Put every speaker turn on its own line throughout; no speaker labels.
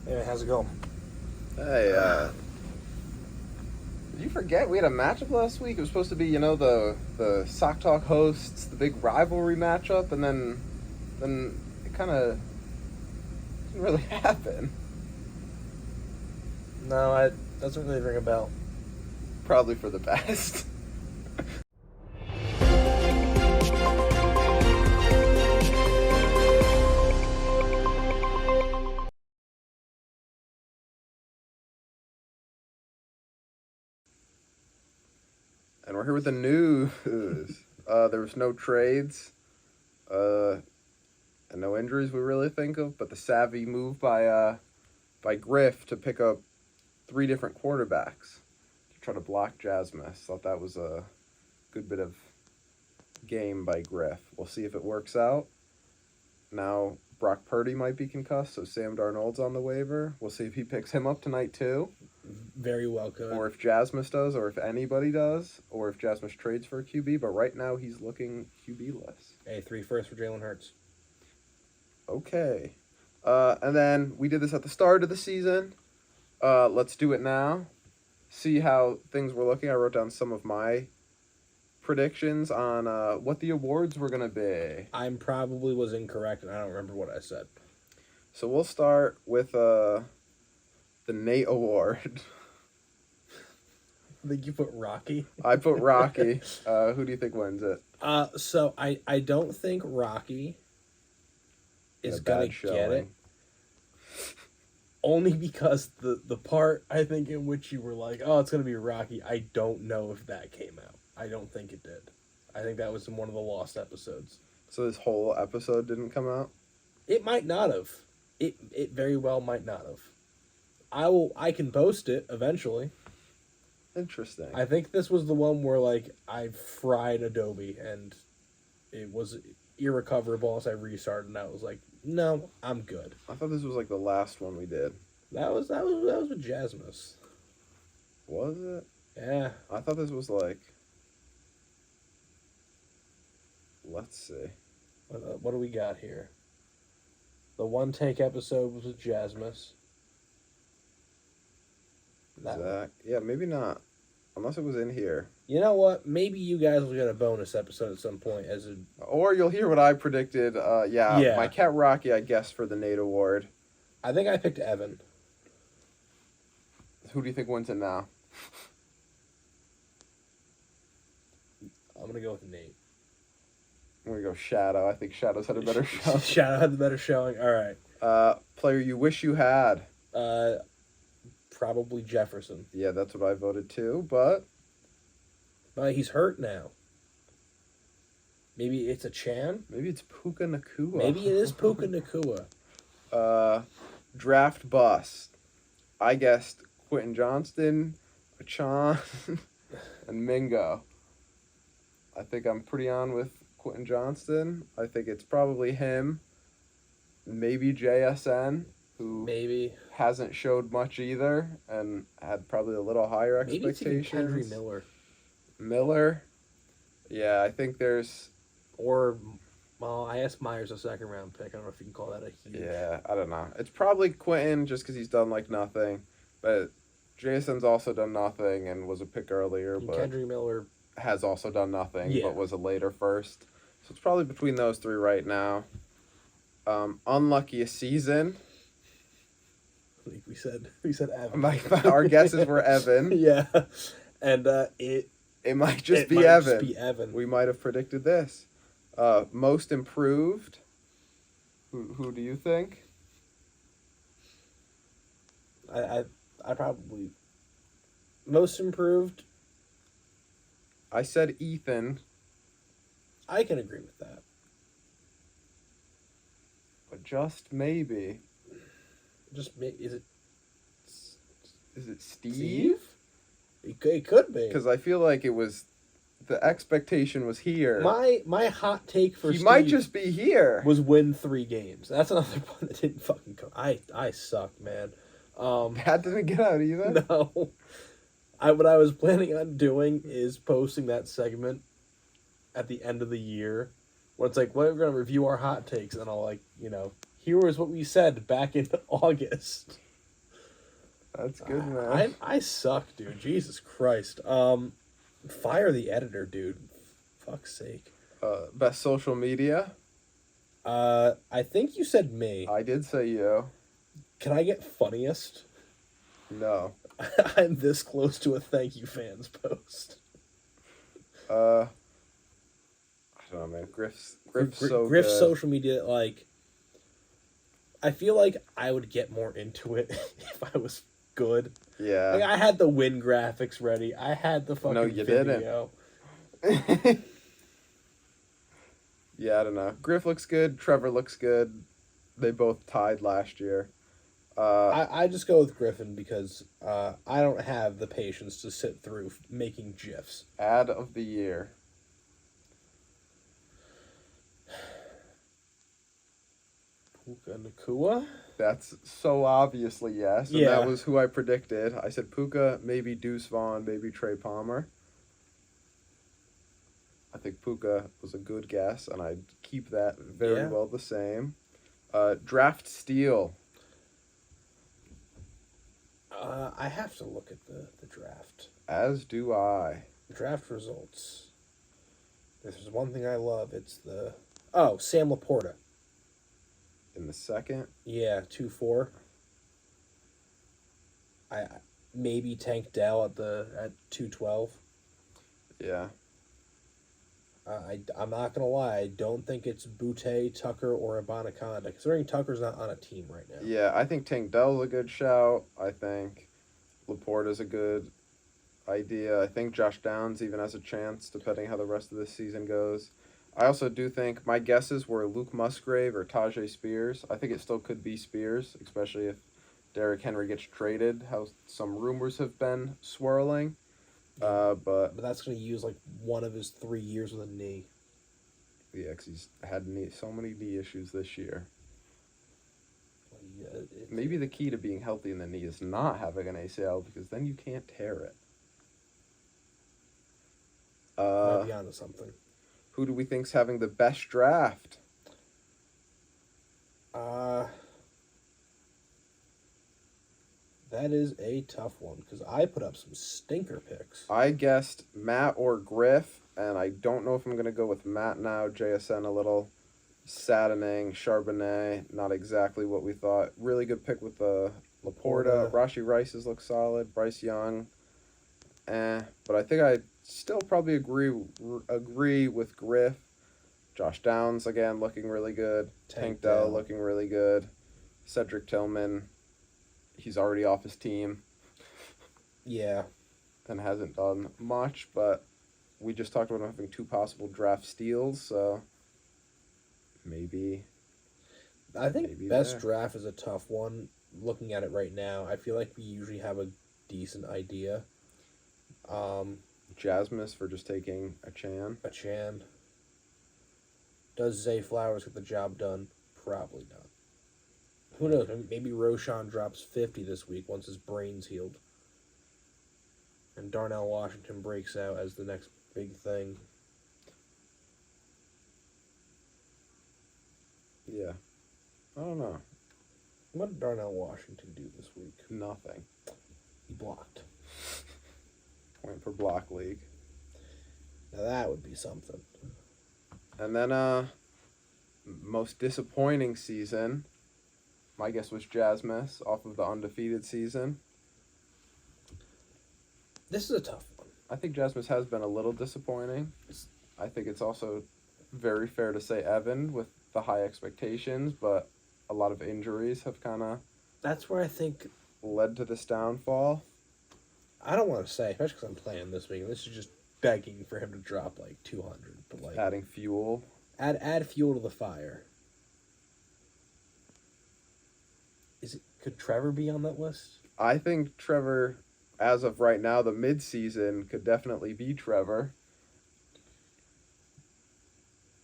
Yeah, how's it going?
Hey, did you forget we had a matchup last week? It was supposed to be, the Sock Talk hosts, the big rivalry matchup, and then it kind of didn't really happen.
No, it doesn't really ring a bell.
Probably for the best. And we're here with the news. There was no trades, and no injuries we really think of, but the savvy move by Griff to pick up 3 different quarterbacks to try to block Jasmus. Thought that was a good bit of game by Griff. We'll see if it works out. Now Brock Purdy might be concussed, so Sam Darnold's on the waiver. We'll see if he picks him up tonight too.
Very well could.
Or if Jasmus does, or if anybody does, or if Jasmus trades for a QB. But right now he's looking QB-less.
Hey, 3 firsts for Jalen Hurts.
Okay. And then we did this at the start of the season. Let's do it now. See how things were looking. I wrote down some of my predictions on what the awards were going to be.
I probably was incorrect, and I don't remember what I said.
So we'll start with the Nate Award.
I think you put Rocky.
I put Rocky. Who do you think wins it?
So I don't think Rocky is going to get it. Only because the part, I think, in which you were like, oh, it's going to be Rocky, I don't know if that came out. I don't think it did. I think that was in one of the lost episodes.
So this whole episode didn't come out?
It might not have. It very well might not have. I can post it eventually.
Interesting.
I think this was the one where, like, I fried Adobe and it was irrecoverable as I restarted, and I was like, no, I'm good.
I thought this was like the last one we did.
That was with Jasmus.
Was it?
Yeah.
I thought this was like... Let's see.
What do we got here? The one take episode was with Jasmus.
Zach. Yeah, maybe not. Unless it was in here.
You know what? Maybe you guys will get a bonus episode at some point as a...
Or you'll hear what I predicted. Yeah. My cat Rocky, I guess, for the Nate Award.
I think I picked Evan.
Who do you think wins it now?
I'm going to go with Nate.
I'm going to go Shadow. I think Shadow's had a better showing.
Shadow had the better showing. All right.
Player you wish you had.
Probably Jefferson.
Yeah, that's what I voted too, but
he's hurt now. Maybe it's a Chan?
Maybe it's Puka Nakua.
Minnie it is Puka Nakua.
Draft bust. I guessed Quentin Johnston, Achan, and Mingo. I think I'm pretty on with Quentin Johnston. I think it's probably him. Maybe JSN, who
maybe
hasn't showed much either and had probably a little higher expectations.
Maybe it's Henry Miller.
Miller? Yeah, I think there's...
Or, well, I asked Myers a second-round pick. I don't know if you can call that a huge...
Yeah, I don't know. It's probably Quentin just because he's done, like, nothing. But Jason's also done nothing and was a pick earlier. But
Henry Miller
has also done nothing, but was a later first. So it's probably between those 3 right now. Unluckiest season.
I think we said Evan.
Our guesses were Evan.
Yeah, and it
might just be Evan. Just be Evan. We might have predicted this. Most improved. Who do you think?
I probably most improved.
I said Ethan.
I can agree with that.
But just maybe.
Is
it Steve?
It could be.
Because I feel like it was, the expectation was here.
My hot take for
Steve might just be here.
Was win 3 games. That's another one that didn't fucking come. I sucked, man.
That didn't get out either?
No. What I was planning on doing is posting that segment at the end of the year. When it's like, we're going to review our hot takes. And I'll, like, here was what we said back in August.
That's good, man.
I suck, dude. Jesus Christ. Fire the editor, dude. Fuck's sake.
Best social media?
I think you said me.
I did say you.
Can I get funniest?
No.
I'm this close to a thank you fans post.
I don't know, man. Griff's so
Griff's
good.
social media, like, I feel like I would get more into it if I was good.
Yeah.
Like, I had the win graphics ready. I had the fucking
No, you
video.
didn't. Yeah, I don't know. Griff looks good. Trevor looks good. They both tied last year.
I just go with Griffin because I don't have the patience to sit through making GIFs.
Ad of the year.
Puka Nakua?
That's so obviously yes. And
Yeah.
that was who I predicted. I said Puka, maybe Deuce Vaughn, maybe Trey Palmer. I think Puka was a good guess, and I'd keep that very well the same. Draft steal.
I have to look at the draft.
As do I.
Draft results. If there's one thing I love, it's the... Oh, Sam Laporta.
In the second.
Yeah, 2-4. I maybe Tank Dell at 212.
Yeah.
I'm not gonna lie. I don't think it's Butte, Tucker, or Abanaconda. Considering Tucker's not on a team right now.
Yeah, I think Tank Dell's a good shout. I think Laporta's a good idea. I think Josh Downs even has a chance, depending how the rest of this season goes. I also do think my guesses were Luke Musgrave or Tajay Spears. I think it still could be Spears, especially if Derrick Henry gets traded, how some rumors have been swirling. But
that's going to use like one of his 3 years with a knee.
Yeah, because he's had so many knee issues this year.
Yeah,
maybe the key to being healthy in the knee is not having an ACL, because then you can't tear it.
Might be onto something.
Who do we think's having the best draft?
That is a tough one, because I put up some stinker picks.
I guessed Matt or Griff, and I don't know if I'm going to go with Matt now. JSN a little saddening. Charbonnet, not exactly what we thought. Really good pick with the Laporta. Rashi Rice's look solid. Bryce Young, but I think I still probably agree with Griff. Josh Downs, again, looking really good. Tank Dell looking really good. Cedric Tillman, he's already off his team.
Yeah.
And hasn't done much, but we just talked about having 2 possible draft steals, so maybe.
I think best draft is a tough one. Looking at it right now, I feel like we usually have a decent idea.
Jasmus for just taking a Chan.
Does Zay Flowers get the job done? Probably not. Who knows? Maybe Roshan drops 50 this week once his brain's healed. And Darnell Washington breaks out as the next big thing.
Yeah. I don't know.
What did Darnell Washington do this week?
Nothing.
He blocked.
Point per block league.
Now that would be something.
And then, most disappointing season, my guess was Jasmus off of the undefeated season.
This is a tough one.
I think Jasmus has been a little disappointing. I think it's also very fair to say Evan with the high expectations, but a lot of injuries have kind of...
That's where I think...
led to this downfall.
I don't want to say, especially because I'm playing this week, and this is just begging for him to drop like 200, but like...
Adding fuel.
Add fuel to the fire. Could Trevor be on that list?
I think Trevor, as of right now, the mid-season could definitely be Trevor.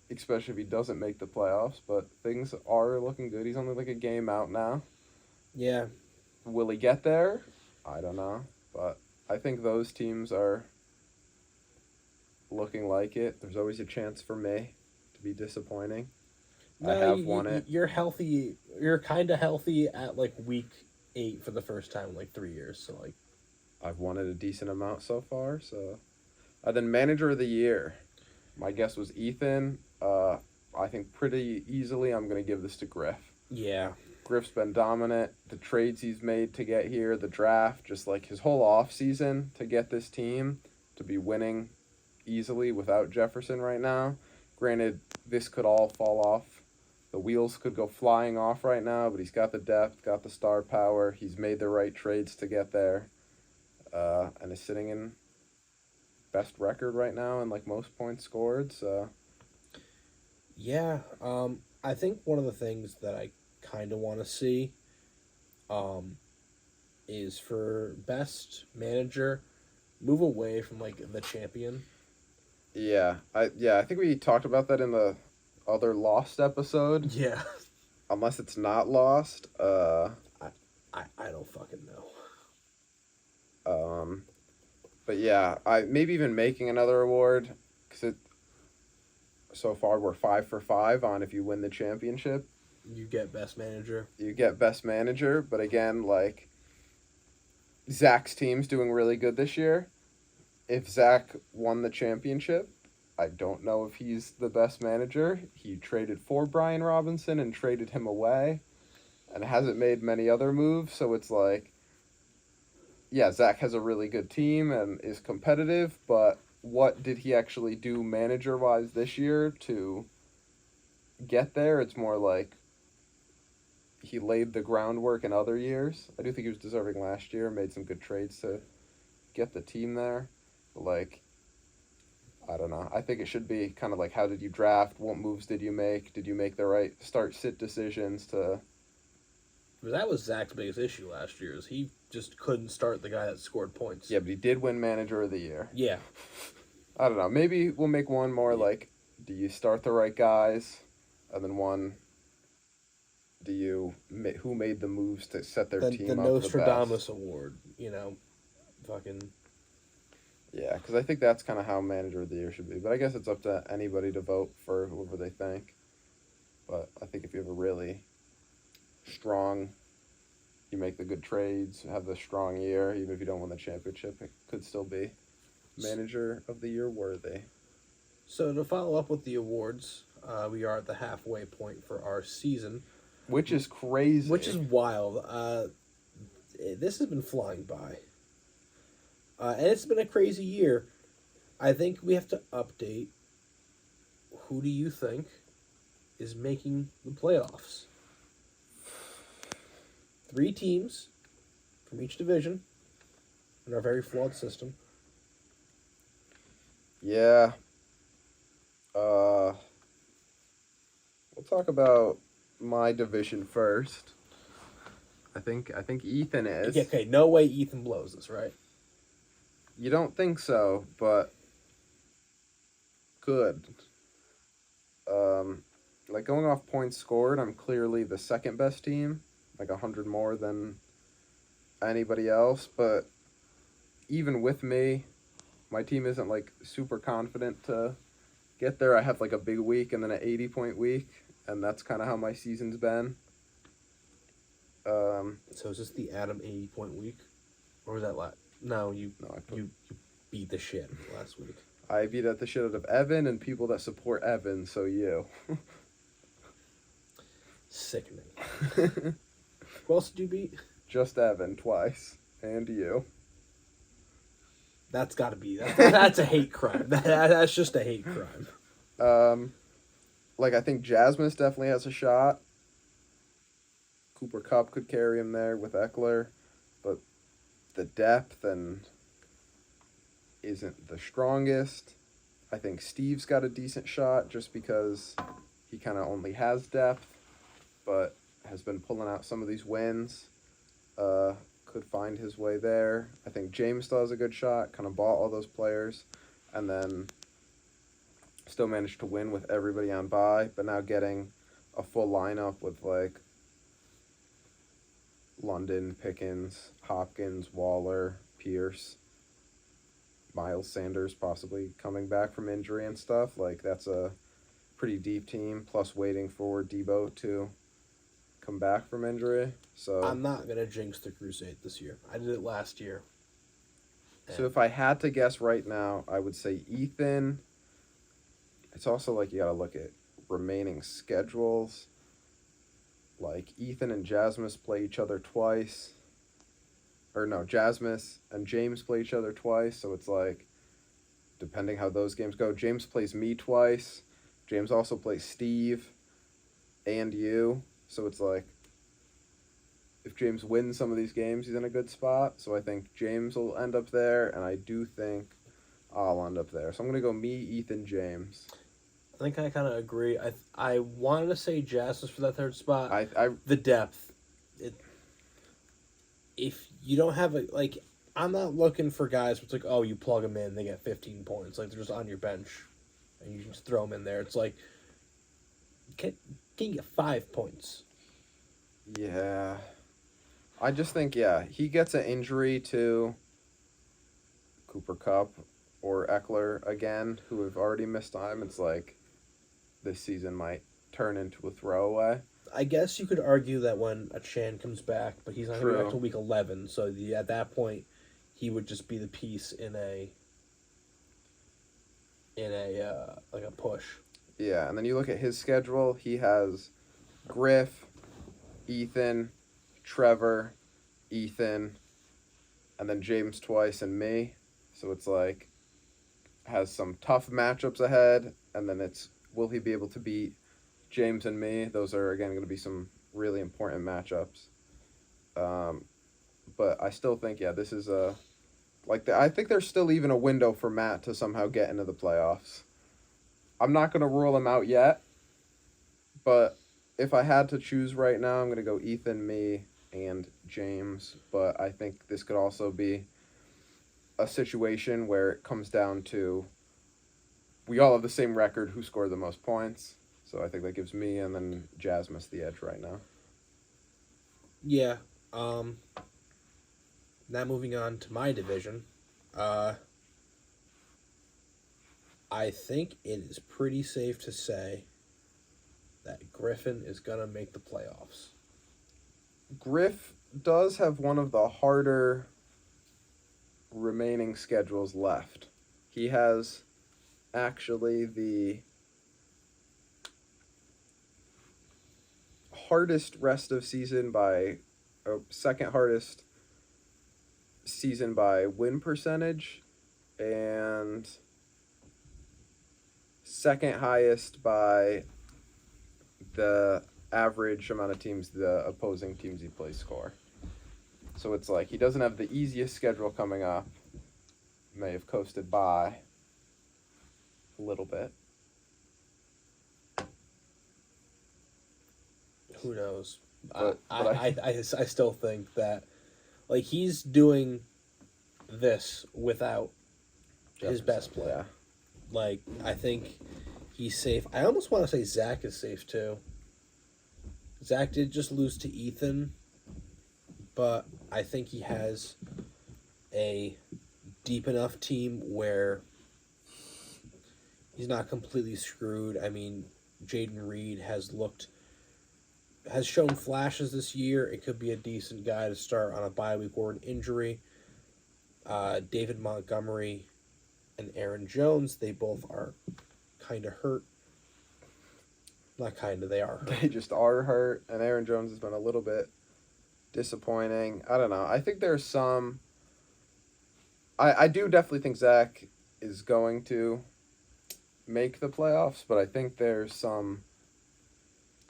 Especially if he doesn't make the playoffs, but things are looking good. He's only like a game out now.
Yeah.
Will he get there? I don't know, but I think those teams are looking like it. There's always a chance for me to be disappointing.
No,
I have won it.
You're healthy. You're kind of healthy at like week 8 for the first time in like 3 years. So like,
I've won it a decent amount so far. So, then manager of the year, my guess was Ethan. I think pretty easily I'm gonna give this to Griff.
yeah,
Griff's been dominant. The trades he's made to get here, the draft, just like his whole off season to get this team to be winning easily without Jefferson right now. Granted, this could all fall off. The wheels could go flying off right now, but he's got the depth, got the star power. He's made the right trades to get there, and is sitting in best record right now and like most points scored. So
yeah. I think one of the things that I kind of want to see, is for best manager, move away from like the champion.
I think we talked about that in the other Lost episode.
Yeah.
Unless it's not Lost.
I don't fucking know.
But yeah, I maybe even making another award, because so far we're 5 for 5 on if you win the championship.
You get best manager.
You get best manager, but again, like, Zach's team's doing really good this year. If Zach won the championship, I don't know if he's the best manager. He traded for Brian Robinson and traded him away, and hasn't made many other moves, so it's like, yeah, Zach has a really good team and is competitive, but what did he actually do manager-wise this year to get there? It's more like he laid the groundwork in other years. I do think he was deserving last year, made some good trades to get the team there. But like, I don't know. I think it should be kind of like, how did you draft? What moves did you make? Did you make the right start-sit decisions to...
That was Zach's biggest issue last year, is he just couldn't start the guy that scored points.
Yeah, but he did win manager of the year.
Yeah.
I don't know. Maybe we'll make one more like, do you start the right guys? And then one, who made the moves to set their team
the
up
Nostradamus
the best?
Award, fucking...
Yeah, because I think that's kind of how manager of the year should be. But I guess it's up to anybody to vote for whoever they think. But I think if you have a really strong, you make the good trades, have the strong year, even if you don't win the championship, it could still be manager of the year worthy.
So to follow up with the awards, we are at the halfway point for our season.
Which is crazy.
Which is wild. This has been flying by. And it's been a crazy year. I think we have to update. Who do you think is making the playoffs? 3 teams from each division in our very flawed system.
Yeah. We'll talk about my division first. I think Ethan is.
Yeah, okay, no way Ethan blows this, right?
You don't think so, but good. Like, going off points scored, I'm clearly the second best team, like 100 more than anybody else, but even with me, my team isn't like super confident to get there. I have like a big week and then an 80-point week, and that's kind of how my season's been.
So is this the Adam 80-point week? Or was that last? No, you beat the shit last week.
I beat the shit out of Evan and people that support Evan, so you.
Sickening. Who else did you beat?
Just Evan twice, and you.
That's got to be that's a hate crime. That's just a hate crime.
Like, I think Jasmus definitely has a shot. Cooper Kupp could carry him there with Eckler, but the depth and isn't the strongest. I think Steve's got a decent shot just because he kind of only has depth, but has been pulling out some of these wins. Could find his way there. I think James still has a good shot, kind of bought all those players, and then still managed to win with everybody on bye, but now getting a full lineup with, like, London, Pickens, Hopkins, Waller, Pierce, Miles Sanders possibly coming back from injury and stuff. Like, that's a pretty deep team, plus waiting for Debo to come back from injury. So
I'm not gonna jinx the Crusade this year. I did it last year.
So if I had to guess right now, I would say Ethan. It's also like you got to look at remaining schedules. Like Ethan and Jasmus play each other twice. Or no, Jasmus and James play each other twice. So it's like, depending how those games go, James plays me twice. James also plays Steve and you. So it's like, if James wins some of these games, he's in a good spot. So I think James will end up there, and I do think I'll end up there. So I'm going to go me, Ethan, James.
I think I kind of agree. I wanted to say Jasmus for that third spot.
I
The depth. If you don't have a, like, I'm not looking for guys where it's like, oh, you plug them in, they get 15 points. Like, they're just on your bench, and you just throw them in there. It's like, can you get 5 points?
Yeah. I just think, he gets an injury to Cooper Kupp or Eckler again, who have already missed time. It's like this season might turn into a throwaway.
I guess you could argue that when a Chan comes back, but he's not going to be back
True.
till week 11, so at that point, he would just be the piece in a like a push.
Yeah, and then you look at his schedule. He has Griff, Ethan, Trevor, Ethan, and then James twice and me. So it's like, has some tough matchups ahead, and then it's, will he be able to beat James and me? Those are, again, going to be some really important matchups. But I still think, this is I think there's still even a window for Matt to somehow get into the playoffs. I'm not going to rule him out yet, but if I had to choose right now, I'm going to go Ethan, me, and James. But I think this could also be a situation where it comes down to, we all have the same record, who scored the most points. So I think that gives me and then Jasmus the edge right now.
Yeah. Now moving on to my division. I think it is pretty safe to say that Griffin is going to make the playoffs.
Griff does have one of the harder remaining schedules left. He has actually the hardest rest of season by, second hardest season by win percentage, and second highest by the average amount of teams the opposing teams he plays score. So it's like he doesn't have the easiest schedule coming up. May have coasted by a little bit.
Who knows?
But
I still think that, like, he's doing this without his best player.
Yeah.
Like, I think he's safe. I almost want to say Zach is safe, too. Zach did just lose to Ethan, but I think he has a deep enough team where he's not completely screwed. I mean, Jaden Reed has shown flashes this year. It could be a decent guy to start on a bye week or an injury. David Montgomery and Aaron Jones, they both are kind of hurt. Not kind of, they are hurt.
They just are hurt, and Aaron Jones has been a little bit disappointing. I don't know. I think there's some... I do definitely think Zach is going to make the playoffs, but I think there's some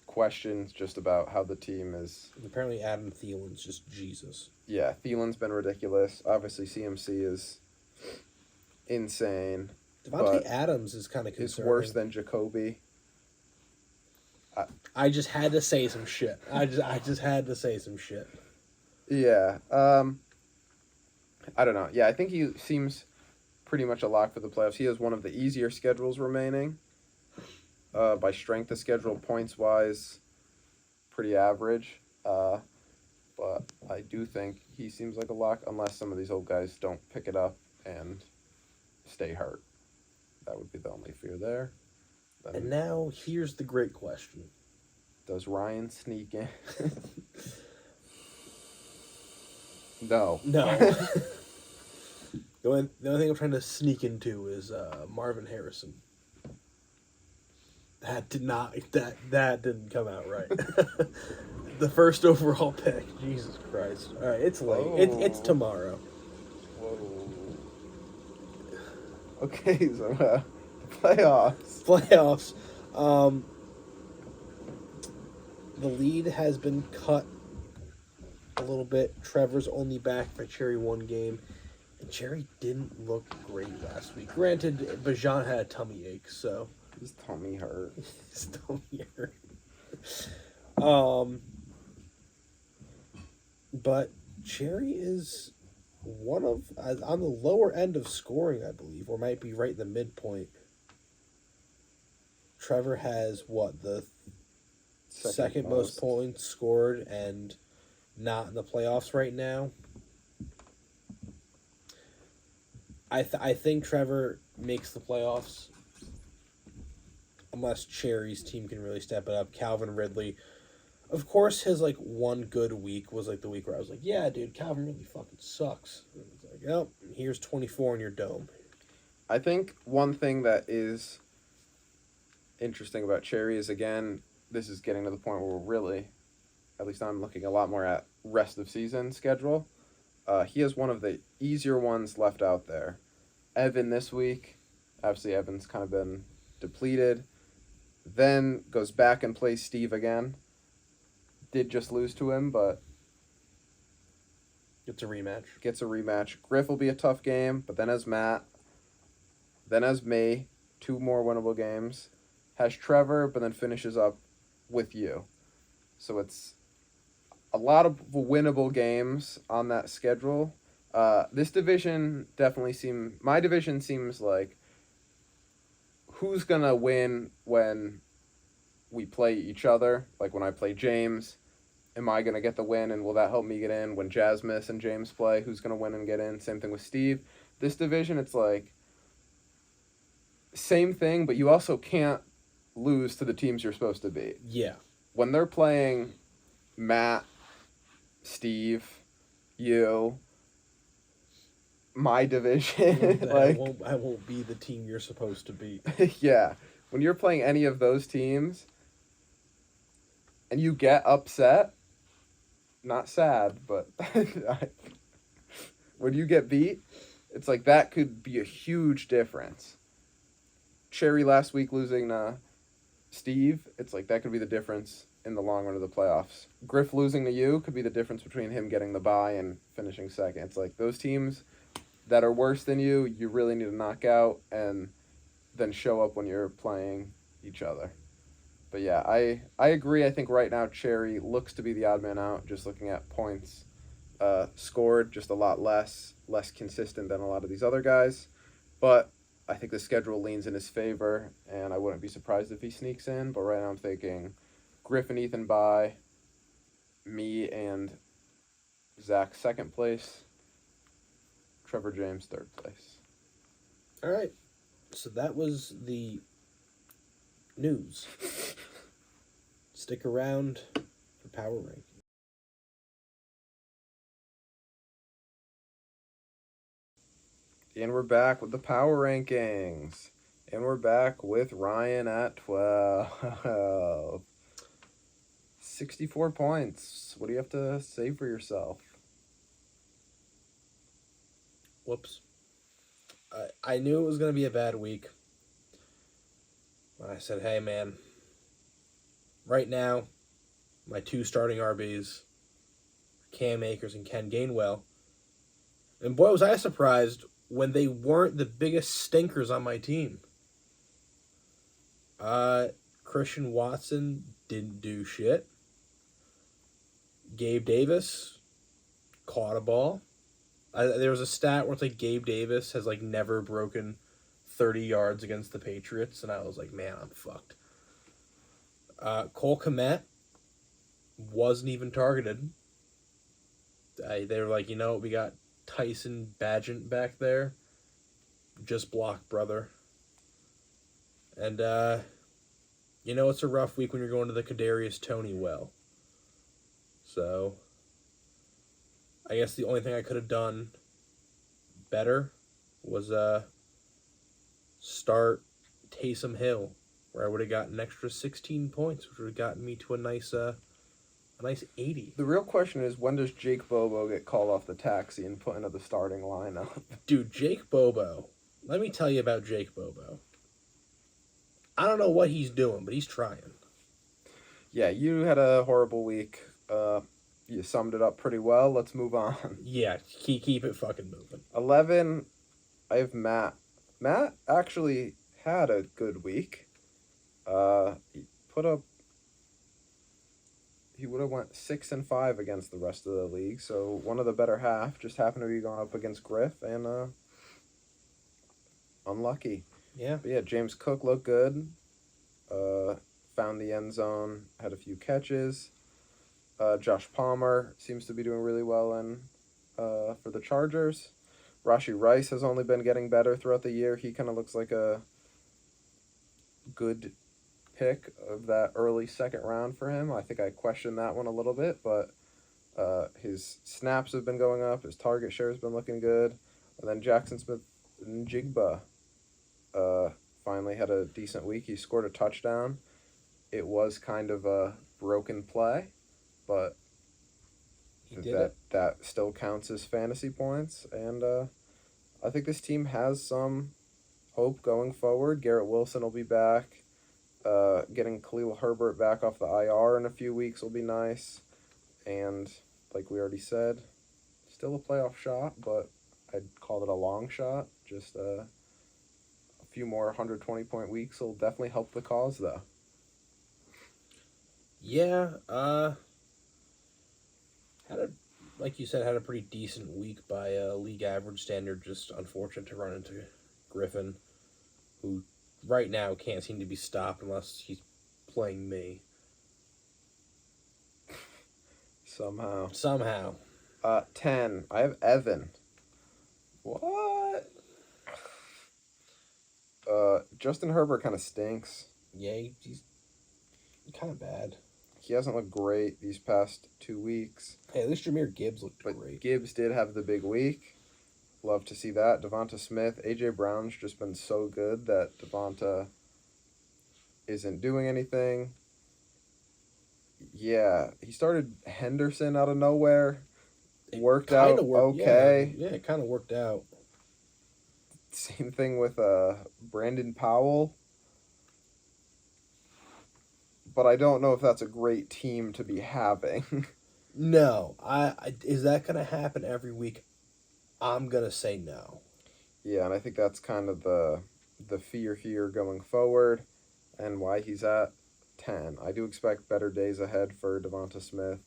questions just about how the team is...
Apparently Adam Thielen's just Jesus.
Yeah, Thielen's been ridiculous. Obviously, CMC is insane.
Devontae Adams is kind of concerning.
It's worse than Jacoby.
I just had to say some shit. I just had to say some shit.
Yeah. I don't know. Yeah, I think he seems pretty much a lock for the playoffs. He has one of the easier schedules remaining. By strength of schedule, points-wise, pretty average. But I do think he seems like a lock, unless some of these old guys don't pick it up and stay hurt. That would be the only fear there.
And now, here's the great question.
Does Ryan sneak in? No.
No. The only thing I'm trying to sneak into is Marvin Harrison. That didn't come out right. The first overall pick. Jesus Christ. All right, it's late. It's tomorrow.
Whoa. Okay, so playoffs.
Playoffs. The lead has been cut a little bit. Trevor's only back for Cherry one game. And Cherry didn't look great last week. Granted, Bajan had a tummy ache, so...
His tummy hurt.
His tummy hurt. But Cherry is one of... on the lower end of scoring, I believe, or might be right in the midpoint. Trevor has, what, the second most points scored and not in the playoffs right now. I think Trevor makes the playoffs unless Cherry's team can really step it up. Calvin Ridley, of course, his like one good week was like the week where I was like, yeah, dude, Calvin Ridley fucking sucks. And it's like, oh, here's 24 in your dome.
I think one thing that is interesting about Cherry is, again, this is getting to the point where we're really, at least I'm looking a lot more at rest of season schedule. He has one of the easier ones left out there. Evan this week. Obviously, Evan's kind of been depleted. Then goes back and plays Steve again. Did just lose to him, but...
Gets a rematch.
Griff will be a tough game, but then has Matt. Then has me. 2 more winnable games. Has Trevor, but then finishes up with you. So it's a lot of winnable games on that schedule. This division definitely my division seems like who's going to win when we play each other. Like when I play James, am I going to get the win and will that help me get in? When Jasmus and James play, who's going to win and get in? Same thing with Steve. This division, it's like same thing, but you also can't lose to the teams you're supposed to beat.
Yeah.
When they're playing Matt, Steve, you, my division,
like I won't be the team you're supposed to beat.
Yeah. When you're playing any of those teams and you get upset, not sad, but when you get beat, it's like that could be a huge difference. Cherry last week losing Steve, it's like that could be the difference in the long run of the playoffs. Griff losing to you could be the difference between him getting the bye and finishing second. It's like those teams that are worse than you really need to knock out and then show up when you're playing each other. But yeah, I agree. I think right now Cherry looks to be the odd man out, just looking at points scored, just a lot less consistent than a lot of these other guys. But I think the schedule leans in his favor, and I wouldn't be surprised if he sneaks in. But right now I'm thinking Griff and Ethan bye, me and Zach second place, Trevor James third place.
All right. So that was the news. Stick around for Power Ranking.
And we're back with the Power Rankings. And we're back with Ryan at 12. 64 points. What do you have to say for yourself?
Whoops. I knew it was going to be a bad week. When I said, hey, man, right now, my 2 starting RBs, Cam Akers and Ken Gainwell. And boy, was I surprised when they weren't the biggest stinkers on my team. Christian Watson didn't do shit. Gabe Davis caught a ball. There was a stat where it's like Gabe Davis has like never broken 30 yards against the Patriots, and I was like, man, I'm fucked. Cole Kmet wasn't even targeted. They were like, you know, we got Tyson Bagent back there. Just block, brother. And, You know it's a rough week when you're going to the Kadarius Toney well. So, I guess the only thing I could have done better was start Taysom Hill, where I would have gotten an extra 16 points, which would have gotten me to a nice 80.
The real question is, when does Jake Bobo get called off the taxi and put into the starting lineup?
Dude, Jake Bobo. Let me tell you about Jake Bobo. I don't know what he's doing, but he's trying.
Yeah, you had a horrible week. You summed it up pretty well. Let's move on.
Yeah, keep it fucking moving.
11, I have Matt. Matt actually had a good week. He would have went 6-5 against the rest of the league, so one of the better half. Just happened to be going up against Griff, and unlucky.
Yeah.
But yeah, James Cook looked good. Found the end zone, had a few catches. Josh Palmer seems to be doing really well for the Chargers. Rashee Rice has only been getting better throughout the year. He kind of looks like a good pick of that early second round for him. I think I questioned that one a little bit, but his snaps have been going up. His target share has been looking good. And then Jackson Smith-Njigba finally had a decent week. He scored a touchdown. It was kind of a broken play, but that still counts as fantasy points. And I think this team has some hope going forward. Garrett Wilson will be back. Getting Khalil Herbert back off the IR in a few weeks will be nice. And like we already said, still a playoff shot, but I'd call it a long shot. Just a few more 120-point weeks will definitely help the cause, though.
Yeah, like you said, had a pretty decent week by league average standard. Just unfortunate to run into Griffin, who right now can't seem to be stopped unless he's playing me.
Somehow.
10.
I have Evan. What? Justin Herbert kind of stinks.
Yeah, he's kind of bad.
He hasn't looked great these past 2 weeks.
Hey, at least Jahmyr Gibbs looked
But
great.
Gibbs did have the big week. Love to see that. Devonta Smith. A.J. Brown's just been so good that Devonta isn't doing anything. Yeah, he started Henderson out of nowhere. Worked out okay.
Yeah, it kind of worked out.
Same thing with Brandon Powell. But I don't know if that's a great team to be having.
No. Is that going to happen every week? I'm going to say no.
Yeah, and I think that's kind of the fear here going forward and why he's at 10. I do expect better days ahead for Devonta Smith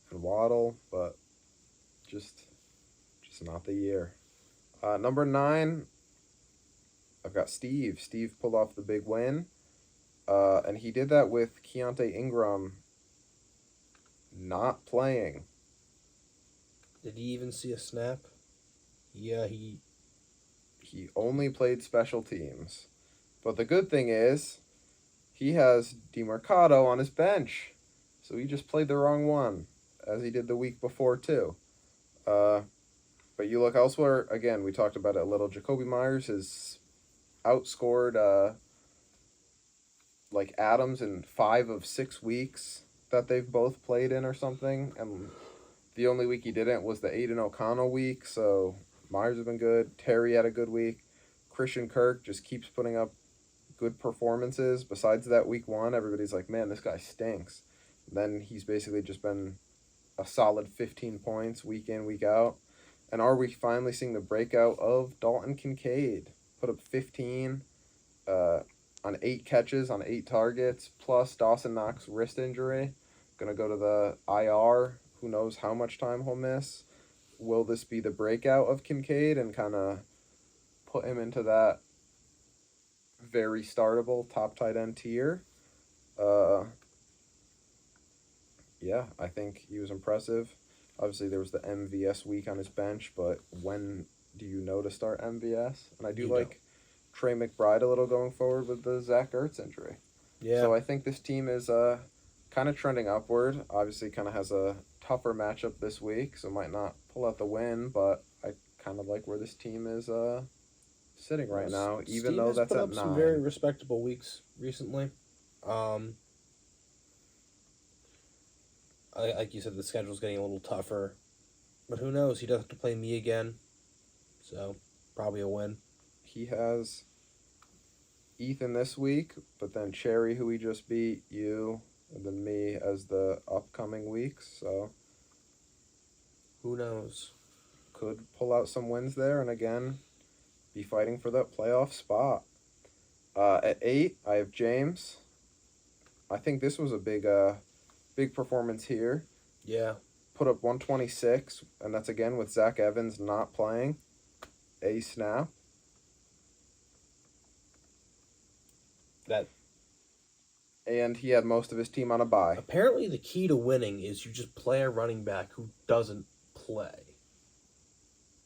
and Waddle, but just not the year. Number 9, I've got Steve. Steve pulled off the big win. And he did that with Keontae Ingram not playing.
Did he even see a snap? Yeah, he
only played special teams. But the good thing is, he has DeMarcado on his bench. So he just played the wrong one, as he did the week before, too. But you look elsewhere, again, we talked about it a little. Jacoby Myers has outscored Adams in 5 of 6 weeks that they've both played in or something. And the only week he didn't was the Aiden O'Connell week, so Myers has been good. Terry had a good week. Christian Kirk just keeps putting up good performances. Besides that week 1, everybody's like, man, this guy stinks. And then he's basically just been a solid 15 points week in, week out. And are we finally seeing the breakout of Dalton Kincaid? Put up 15 on 8 catches on 8 targets, plus Dawson Knox wrist injury. Going to go to the IR. Who knows how much time he'll miss. Will this be the breakout of Kincaid and kind of put him into that very startable top tight end tier? Yeah, I think he was impressive. Obviously, there was the MVS week on his bench, but when do you know to start MVS? And I do like Trey McBride a little going forward with the Zach Ertz injury.
Yeah.
So I think this team is kind of trending upward. Obviously, kind of has a tougher matchup this week, so might not pull out the win. But I kind of like where this team is sitting right now, even
Steve
though
has
that's
put
at
up some very
9.
respectable weeks recently. Like you said, the schedule's getting a little tougher, but who knows? He does have to play me again, so probably a win.
He has Ethan this week, but then Cherry, who he just beat, you, and then me as the upcoming weeks. So
Who knows?
could pull out some wins there, and again, be fighting for that playoff spot. At 8, I have James. I think this was a big performance here.
Yeah.
Put up 126, and that's again with Zach Evans not playing a snap. And he had most of his team on a bye.
Apparently, the key to winning is you just play a running back who doesn't play.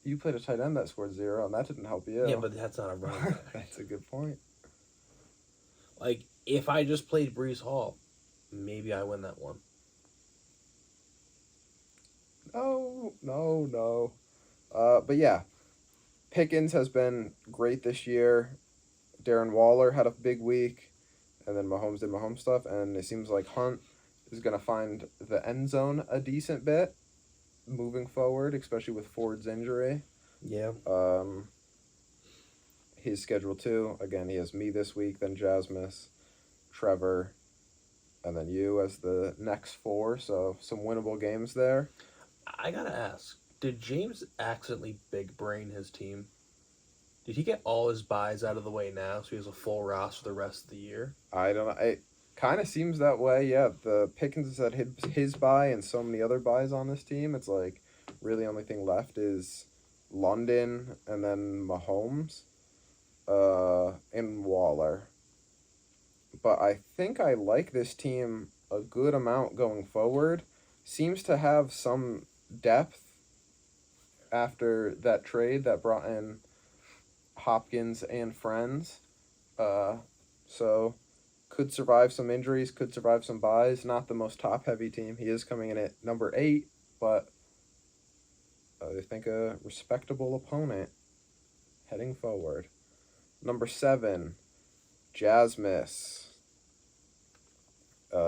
You played a tight end that scored 0, and that didn't help you.
Yeah, but that's not a running back.
That's a good point.
Like, if I just played Brees Hall, maybe I win that one.
No. But yeah, Pickens has been great this year. Darren Waller had a big week, and then Mahomes did Mahomes stuff, and it seems like Hunt is going to find the end zone a decent bit moving forward, especially with Ford's injury.
Yeah.
His schedule too. Again, he has me this week, then Jasmine, Trevor, and then you as the next 4. So some winnable games there.
I gotta ask, did James accidentally big brain his team? Did he get all his buys out of the way now so he has a full roster the rest of the year?
I don't know. It kind of seems that way, yeah. The Pickens has had his buy and so many other buys on this team. It's like really only thing left is London and then Mahomes and Waller. But I think I like this team a good amount going forward. Seems to have some depth after that trade that brought in Hopkins and friends. So could survive some injuries, could survive some buys. Not the most top-heavy team. He is coming in at number 8, but I think a respectable opponent heading forward. Number 7, Jasmine.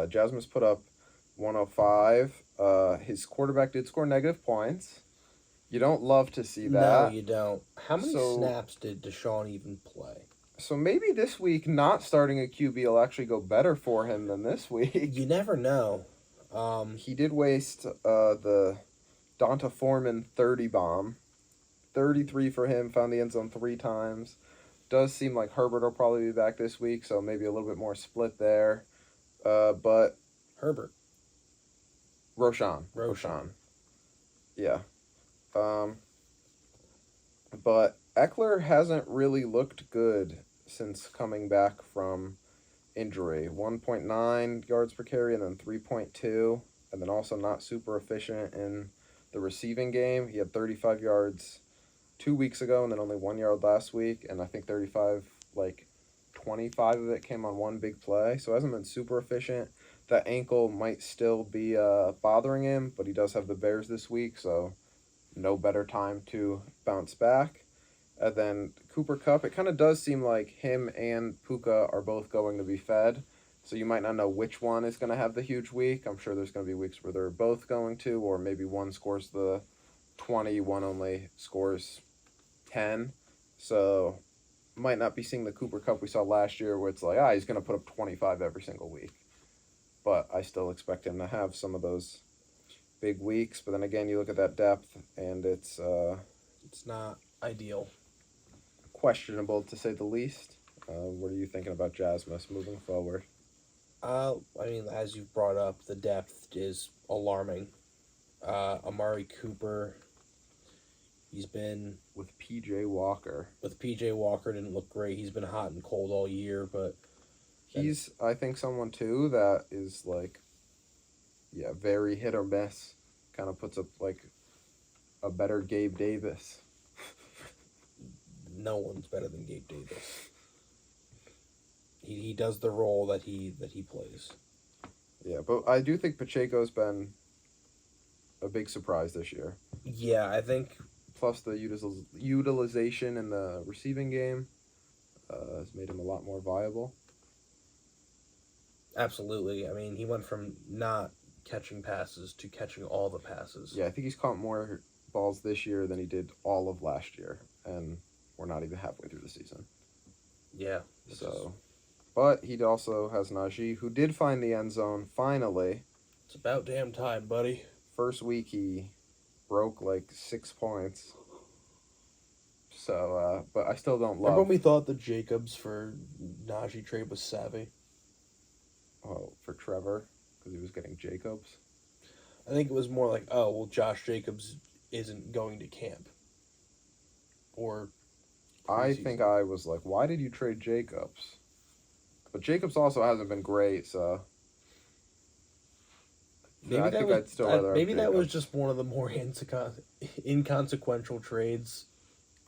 Jasmine's put up 105. His quarterback did score negative points. You don't love to see that.
No, you don't. How many snaps did Deshaun even play?
So maybe this week not starting a QB will actually go better for him than this week.
You never know.
He did waste the Donta Foreman 30 bomb. 33 for him, found the end zone 3 times. Does seem like Herbert will probably be back this week, so maybe a little bit more split there. But
Herbert.
Roshan. Yeah. But Eckler hasn't really looked good since coming back from injury. 1.9 yards per carry and then 3.2. And then also not super efficient in the receiving game. He had 35 yards 2 weeks ago and then only 1 yard last week. And I think 25 of it came on one big play. So hasn't been super efficient. That ankle might still be bothering him, but he does have the Bears this week, so no better time to bounce back. And then Cooper Kupp, it kind of does seem like him and Puka are both going to be fed. So you might not know which one is going to have the huge week. I'm sure there's going to be weeks where they're both going to, or maybe one scores the 20, one only scores 10. So might not be seeing the Cooper Kupp we saw last year where it's like, he's going to put up 25 every single week. But I still expect him to have some of those big weeks. But then again, you look at that depth, and it's
not ideal.
Questionable, to say the least. What are you thinking about Jasmine moving forward?
I mean, as you've brought up, the depth is alarming. Amari Cooper, he's been...
With P.J. Walker.
Didn't look great. He's been hot and cold all year, but...
He's, I think, someone, too, that is, very hit or miss. Kind of puts up, a better Gabe Davis.
No one's better than Gabe Davis. He does the role that he plays.
Yeah, but I do think Pacheco's been a big surprise this year.
Yeah, I think.
Plus the utilization in the receiving game has made him a lot more viable.
Absolutely. I mean, he went from not catching passes to catching all the passes.
Yeah, I think he's caught more balls this year than he did all of last year, and we're not even halfway through the season.
Yeah.
So, but he also has Najee, who did find the end zone finally.
It's about damn time, buddy.
First week he broke like 6 points. So, but I still don't love.
Remember when we thought the Jacobs for Najee trade was savvy?
Oh, for Trevor, because he was getting Jacobs.
I think it was more like, oh, well, Josh Jacobs isn't going to camp. Or
I think I was like, why did you trade Jacobs? But Jacobs also hasn't been great, so
maybe
I think I'd still rather have
maybe that
Jacobs.
was just one of the more inconsequential trades.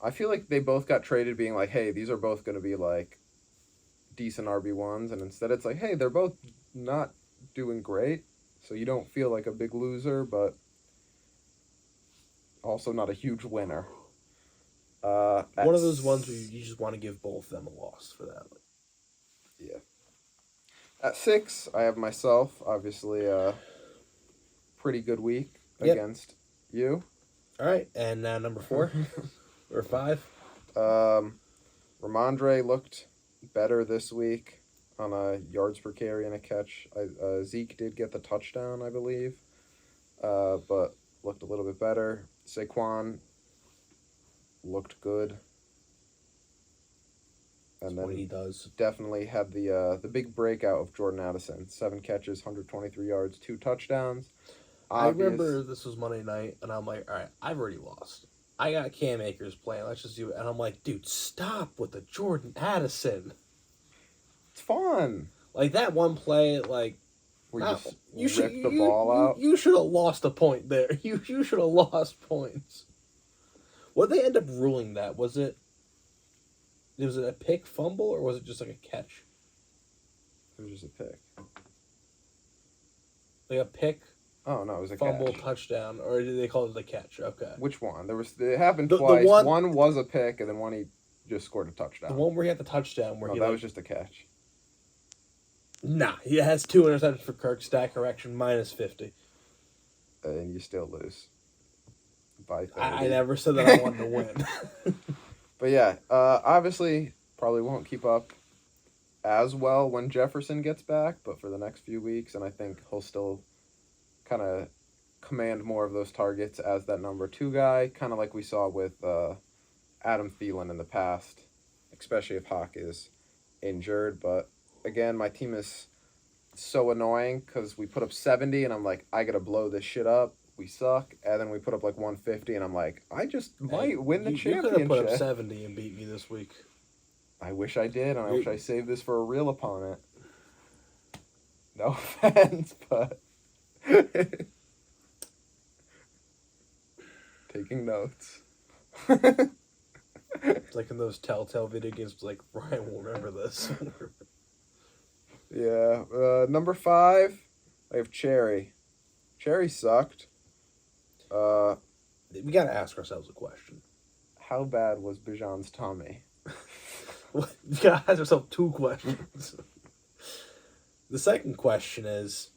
I feel like they both got traded being like, hey, these are both going to be like decent RB1s, and instead it's like, hey, they're both not doing great, so you don't feel like a big loser, but also not a huge winner.
One of those ones where you just want to give both of them a loss for that.
Yeah. At 6, I have myself, obviously a pretty good week against you.
All right, and number 4 or 5.
Ramondre looked better this week on a yards per carry and a catch. Zeke did get the touchdown, I believe, but looked a little bit better. Saquon looked good. And
That's
then
what he does.
Definitely had the big breakout of Jordan Addison. 7 catches, 123 yards, 2 touchdowns.
I remember this was Monday night, and I'm like, all right, I've already lost. I got Cam Akers playing. Let's just do it. And I'm like, dude, stop with the Jordan Addison.
It's fun.
Like, that one play, like...
Where you just rip the ball out.
You should have lost a point there. You should have lost points. What did they end up ruling that? Was it a pick fumble, or was it just like a catch?
It was just a pick.
Like a pick...
Oh, no, it was a
fumble,
catch.
touchdown, or did they call it the catch? Okay.
Which one? It happened twice. One was a pick, and then one he just scored a touchdown.
The one where he had the touchdown.
That was just a catch.
Nah, he has 2 interceptions for Kirk. Stat correction, minus 50.
And you still lose. By 30.
I never said that I wanted to win.
But yeah, obviously, probably won't keep up as well when Jefferson gets back, but for the next few weeks, and I think he'll still kind of command more of those targets as that number 2 guy, kind of like we saw with Adam Thielen in the past, especially if Hawk is injured. But again, my team is so annoying because we put up 70 and I'm like, I gotta blow this shit up. We suck. And then we put up like 150 and I'm like, I just might win the championship.
You could have put up 70 and beat me this week.
I wish I did, and I wish I saved this for a real opponent. No offense, but... Taking notes.
It's like in those Telltale video games, like, Ryan will remember this.
Yeah. Number 5, I have Cherry. Cherry sucked.
We gotta ask ourselves a question.
How bad was Bijan's tummy?
We gotta ask ourselves 2 questions. The second question is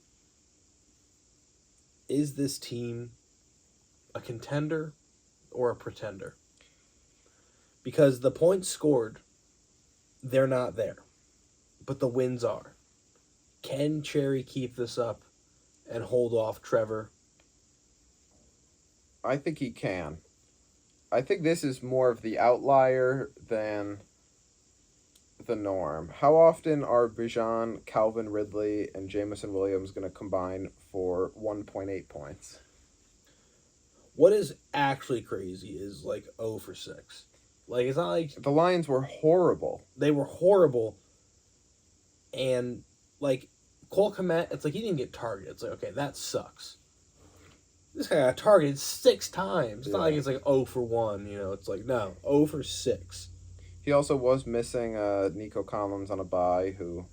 this team a contender or a pretender? Because the points scored, they're not there. But the wins are. Can Cherry keep this up and hold off Trevor?
I think he can. I think this is more of the outlier than the norm. How often are Bijan, Calvin Ridley, and Jamison Williams going to combine for 1.8 points?
What is actually crazy is like 0 for 6. Like, it's not like...
The Lions were horrible.
They were horrible. And, like, Cole Kmet, it's like he didn't get targeted. It's like, okay, that sucks. This guy got targeted 6 times. It's not like it's like 0 for 1, you know. It's like, no, 0 for 6.
He also was missing Nico Collins on a bye, who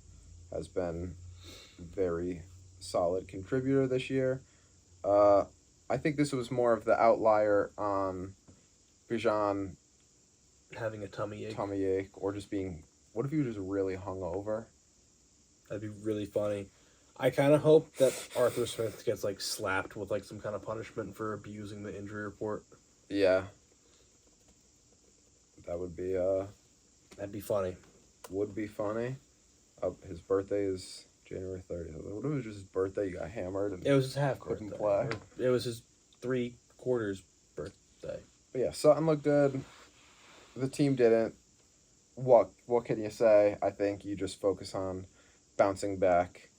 has been very solid contributor this year. I think this was more of the outlier on Bijan
Having a tummy
ache, or just being. What if he was just really hungover?
That'd be really funny. I kind of hope that Arthur Smith gets like slapped with like some kind of punishment for abusing the injury report.
Yeah. That would be
That'd be funny.
Would be funny. His birthday is January 30th. What if it was just his birthday? You got hammered and
It was his half
couldn't
birthday.
play.
It was his 3/4 birthday.
But yeah, Sutton looked good. The team didn't. What can you say? I think you just focus on bouncing back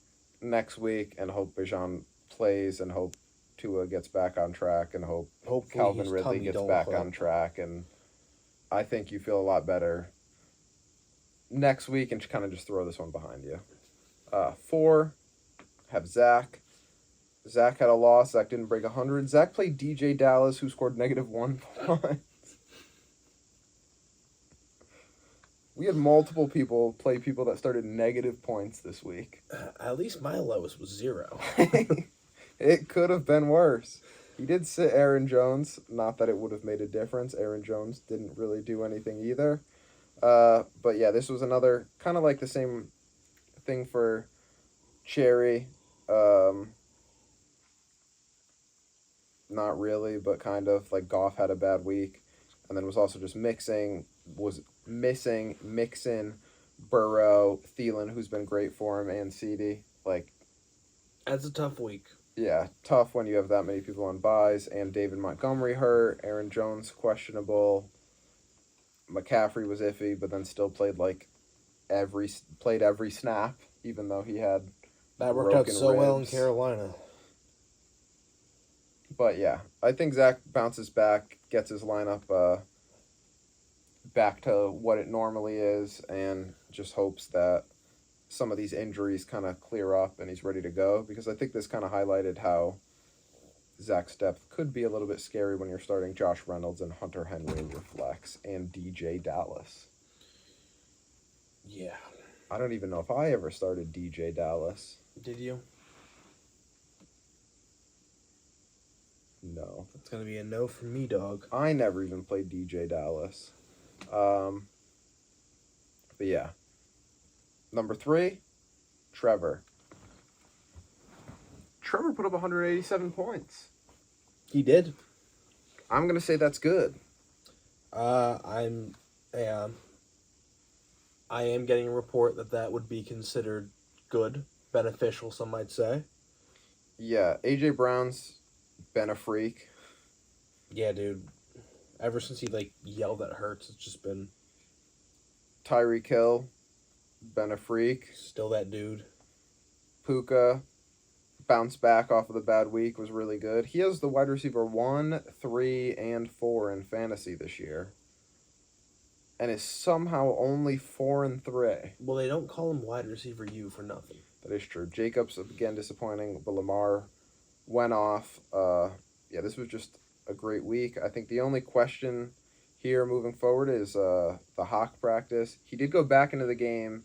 next week and hope Bijan plays and hope Tua gets back on track and hope
Hopefully
Calvin
his
Ridley
tummy
gets
don't
back
hurt.
on track, and I think you feel a lot better next week and kind of just throw this one behind you. 4, have Zach. Zach had a loss. Zach didn't break 100. Zach played DJ Dallas, who scored -1 points. We had multiple people play people that started negative points this week.
At least my lowest was 0.
It could have been worse. He did sit Aaron Jones. Not that it would have made a difference. Aaron Jones didn't really do anything either. But yeah, this was another kind of like the same thing for Cherry. Not really, but kind of like Goff had a bad week, and then was also just missing Mixon, Burrow, Thielen, who's been great for him, and CD. Like,
That's a tough week.
yeah, tough when you have that many people on buys, and David Montgomery hurt, Aaron Jones questionable, McCaffrey was iffy, but then still played every snap, even though he had
That worked out
broken
so well in
ribs.
Carolina.
But yeah, I think Zach bounces back, gets his lineup back to what it normally is, and just hopes that some of these injuries kind of clear up and he's ready to go. Because I think this kind of highlighted how Zach's depth could be a little bit scary when you're starting Josh Reynolds and Hunter Henry in your flex and DJ Dallas.
Yeah.
I don't even know if I ever started DJ Dallas.
Did you?
No.
It's going to be a no from me, dog.
I never even played DJ Dallas. But yeah. Number 3, Trevor. Trevor put up 187 points.
He did.
I'm going to say that's good.
I am getting a report that would be considered good, beneficial, some might say.
Yeah, A.J. Brown's been a freak.
Yeah, dude. Ever since he, yelled at Hurts, it's just been
Tyreek Hill, been a freak.
still that dude.
Puka, bounced back off of the bad week, was really good. He has the wide receiver 1, 3, and 4 in fantasy this year. And is somehow only 4 and 3.
Well, they don't call him wide receiver U for nothing.
That is true. Jacobs, again, disappointing, but Lamar went off. Yeah, this was just a great week. I think the only question here moving forward is the Hawk practice. He did go back into the game.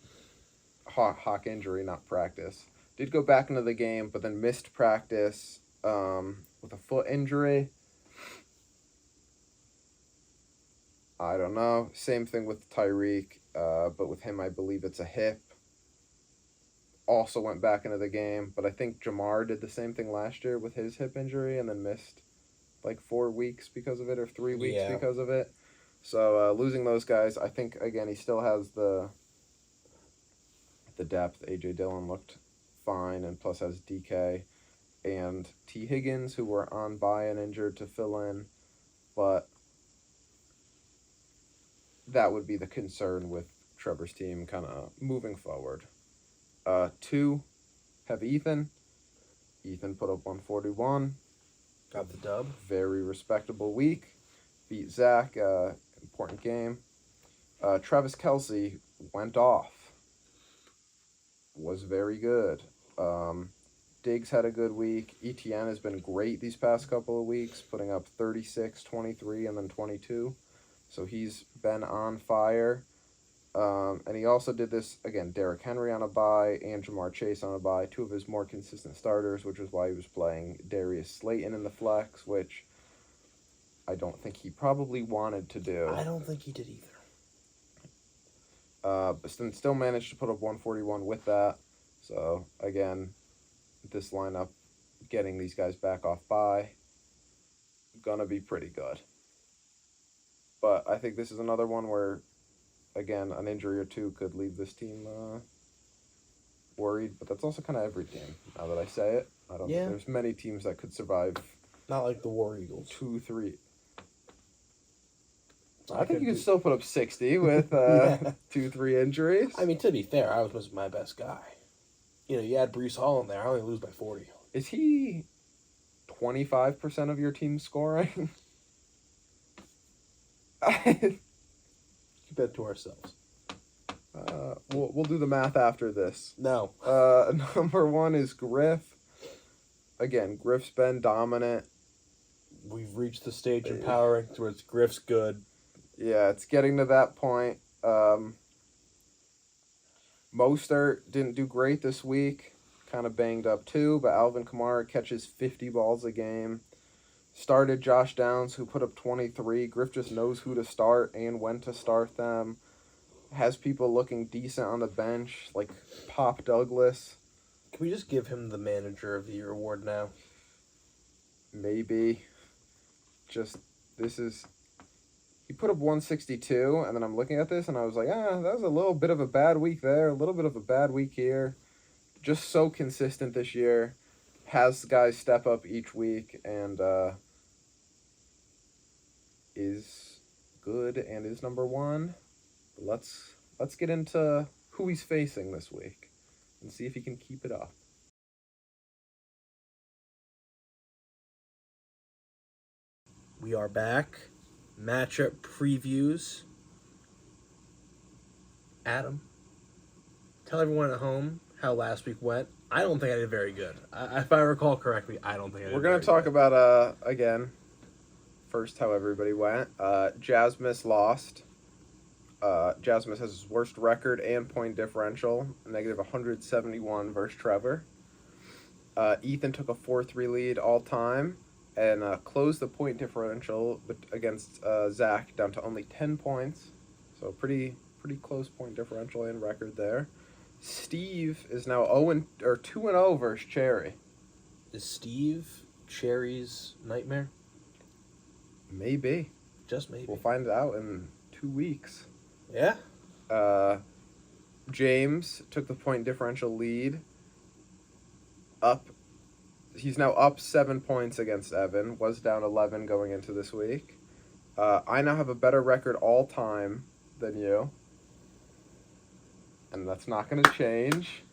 Hawk injury, not practice. Did go back into the game, but then missed practice with a foot injury. I don't know. Same thing with Tyreek, but with him, I believe it's a hip. Also went back into the game, but I think Jamar did the same thing last year with his hip injury and then missed 4 weeks because of it, or 3 weeks because of it. So losing those guys, I think, again, he still has the depth. A.J. Dillon looked fine, and plus has DK and T. Higgins, who were on bye and injured, to fill in. But that would be the concern with Trevor's team kind of moving forward. 2, have Ethan. Ethan put up 141.
Got the dub.
Very respectable week. Beat Zach. Important game. Travis Kelce went off. Was very good. Diggs had a good week. ETN has been great these past couple of weeks, putting up 36, 23, and then 22. So he's been on fire. And he also did this, again, Derrick Henry on a bye and Jamar Chase on a bye, two of his more consistent starters, which is why he was playing Darius Slayton in the flex, which I don't think he probably wanted to do.
I don't think he did either.
But still managed to put up 141 with that. So, again, this lineup, getting these guys back off bye, gonna be pretty good. But I think this is another one where, again, an injury or two could leave this team worried. But that's also kind of every team, now that I say it. I don't think there's many teams that could survive.
Not like the War Eagles.
2-3. I think you can still put up 60 with 2-3 injuries.
I mean, to be fair, I was missing my best guy. You know, you add Breece Hall in there, I only lose by 40.
Is he 25% of your team's scoring?
Keep that to ourselves.
We'll do the math after this.
No.
Number 1 is Griff. Again, Griff's been dominant.
We've reached the stage in power rankings where it's Griff's good.
Yeah, it's getting to that point. Mostert didn't do great this week. Kind of banged up too, but Alvin Kamara catches 50 balls a game. Started Josh Downs, who put up 23. Griff just knows who to start and when to start them. Has people looking decent on the bench, like Pop Douglas.
Can we just give him the Manager of the Year award now?
Maybe. He put up 162, and then I'm looking at this, and I was like, that was a little bit of a bad week there, a little bit of a bad week here. Just so consistent this year. Has guys step up each week, and is good and is number 1. Let's get into who he's facing this week and see if he can keep it up.
We are back. Matchup previews. Adam, tell everyone at home how last week went. I don't think I did very good. If I recall correctly, I don't think I did
We're going to talk about, again, first how everybody went. Jasmus lost. Jasmus has his worst record and point differential, negative 171 versus Trevor. Ethan took a 4-3 lead all time and closed the point differential against Zach down to only 10 points. So pretty close point differential and record there. Steve is now 2-0 versus Cherry.
Is Steve Cherry's nightmare?
Maybe.
Just maybe.
We'll find out in 2 weeks.
Yeah?
James took the point differential lead. He's now up 7 points against Evan. Was down 11 going into this week. I now have a better record all time than you. And that's not going to change.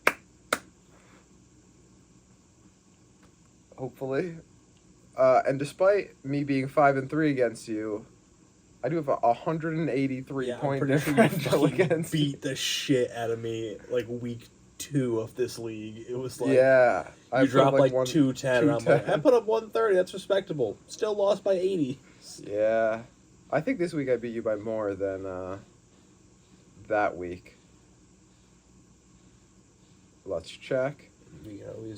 Hopefully. And despite me being 5-3 against you, I do have a 183 point differential against you.
Beat the shit out of me like week 2 of this league. It was like
I
you dropped like 210 and I'm like, I put up 130, that's respectable. Still lost by 80.
Yeah. I think this week I beat you by more than that week. Let's check.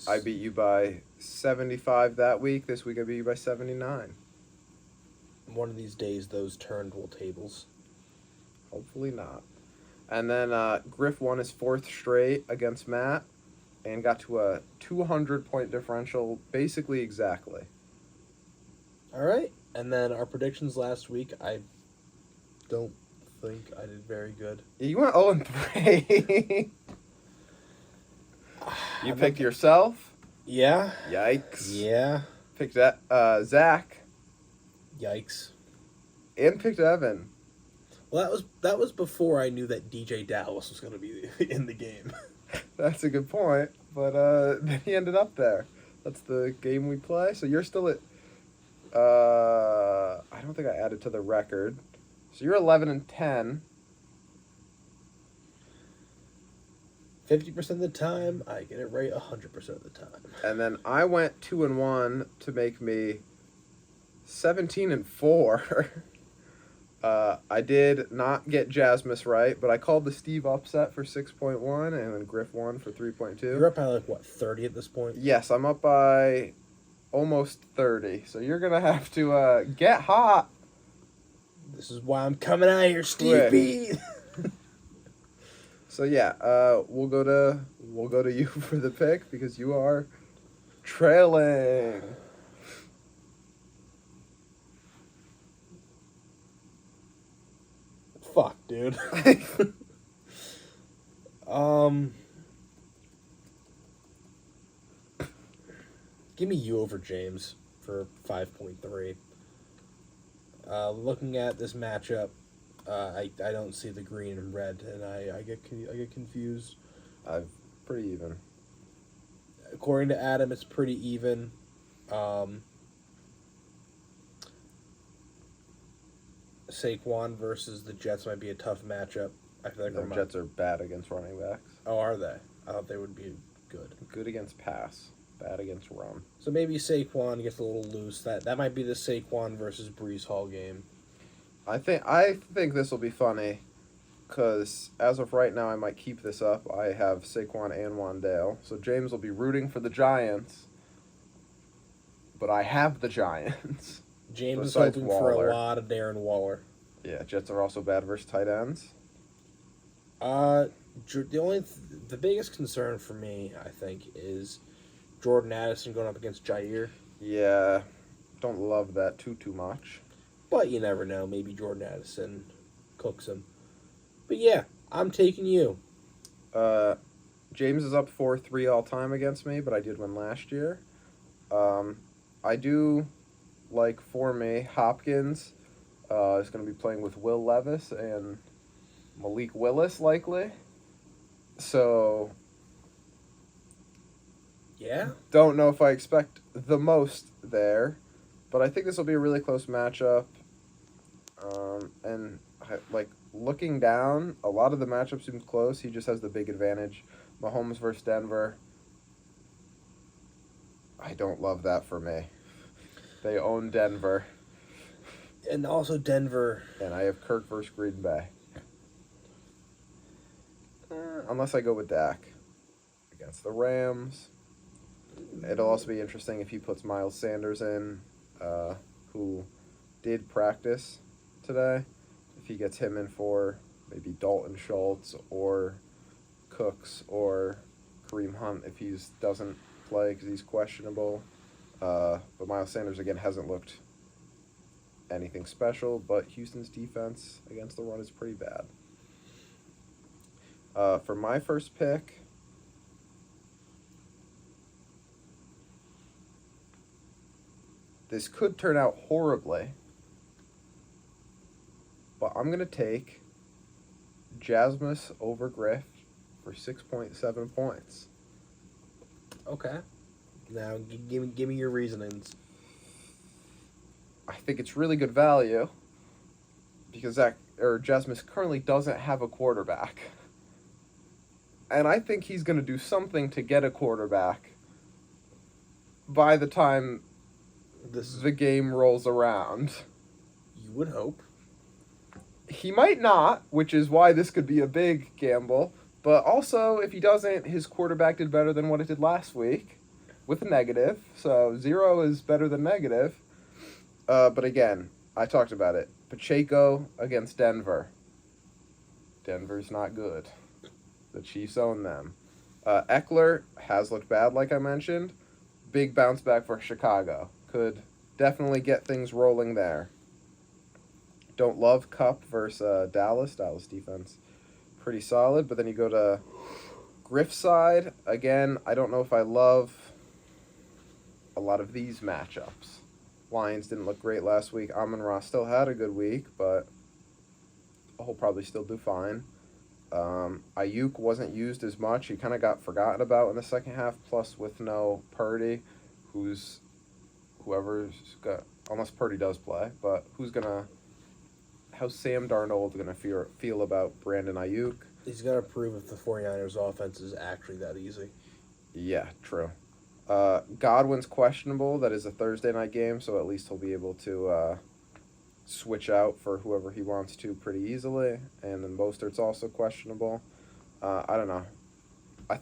I beat you by 75 that week. This week I beat you by 79.
One of these days those turnable tables.
Hopefully not. And then Griff won his 4th straight against Matt and got to a 200-point differential basically exactly.
All right. And then our predictions last week, I don't think I did very good.
You went 0-3. You picked yourself?
Yeah.
Yikes.
Yeah.
Picked Zach.
Yikes.
And picked Evan.
Well, that was before I knew that DJ Dallas was going to be in the game.
That's a good point. But then he ended up there. That's the game we play. So you're still at... I don't think I added to the record. So you're 11-10.
50% of the time, I get it right 100% of the time.
And then I went 2-1 to make me 17-4. I did not get Jasmus right, but I called the Steve upset for 6.1 and then Griff won for 3.2.
You're up by like what, 30 at this point?
Yes, I'm up by almost 30. So you're gonna have to get hot.
This is why I'm coming out here, Stevie.
So yeah, we'll go to you for the pick because you are trailing.
Fuck, dude. Give me you over James for 5.3. Looking at this matchup, I don't see the green and red, and I get confused.
Pretty even.
According to Adam, it's pretty even. Saquon versus the Jets might be a tough matchup. I feel like
The Jets are bad against running backs.
Oh, are they? I thought they would be good.
Good against pass, bad against run.
So maybe Saquon gets a little loose. That might be the Saquon versus Brees Hall game.
I think this will be funny, because as of right now, I might keep this up. I have Saquon and Wandale, so James will be rooting for the Giants, but I have the Giants.
James is
Besides
hoping
Waller.
for a lot of Darren Waller.
Yeah, Jets are also bad versus tight ends.
The biggest concern for me, I think, is Jordan Addison going up against Jair.
Yeah, don't love that too much.
But you never know. Maybe Jordan Addison cooks him. But yeah, I'm taking you.
James is up 4-3 all time against me, but I did win last year. I do like for me Hopkins is going to be playing with Will Levis and Malik Willis likely. So
Yeah?
don't know if I expect the most there, but I think this will be a really close matchup. And looking down, a lot of the matchup seems close. He just has the big advantage. Mahomes versus Denver. I don't love that for me. They own Denver.
And also Denver.
And I have Kirk versus Green Bay. Unless I go with Dak against the Rams. It'll also be interesting if he puts Miles Sanders in, who did practice today. If he gets him in for maybe Dalton Schultz or Cooks or Kareem Hunt if he doesn't play because he's questionable. But Miles Sanders, again, hasn't looked anything special, but Houston's defense against the run is pretty bad. For my first pick, this could turn out horribly, but I'm going to take Jasmus over Griff for 6.7 points.
Okay. Now, give me your reasonings.
I think it's really good value because Jasmus currently doesn't have a quarterback. And I think he's going to do something to get a quarterback by the time the game rolls around.
You would hope.
He might not, which is why this could be a big gamble. But also, if he doesn't, his quarterback did better than what it did last week with a negative. So 0 is better than negative. But again, I talked about it. Pacheco against Denver. Denver's not good. The Chiefs own them. Eckler has looked bad, like I mentioned. Big bounce back for Chicago. Could definitely get things rolling there. Don't love Cup versus Dallas. Dallas defense pretty solid. But then you go to Griff's side. Again, I don't know if I love a lot of these matchups. Lions didn't look great last week. Amon-Ra still had a good week, but he'll probably still do fine. Ayuk wasn't used as much. He kind of got forgotten about in the second half, plus with no Purdy, who's whoever's got, unless Purdy does play, but how's Sam Darnold going to feel about Brandon Ayuk?
He's got to prove if the 49ers offense is actually that easy.
Yeah, true. Godwin's questionable. That is a Thursday night game, so at least he'll be able to switch out for whoever he wants to pretty easily. And then Mostert's also questionable. I don't know. I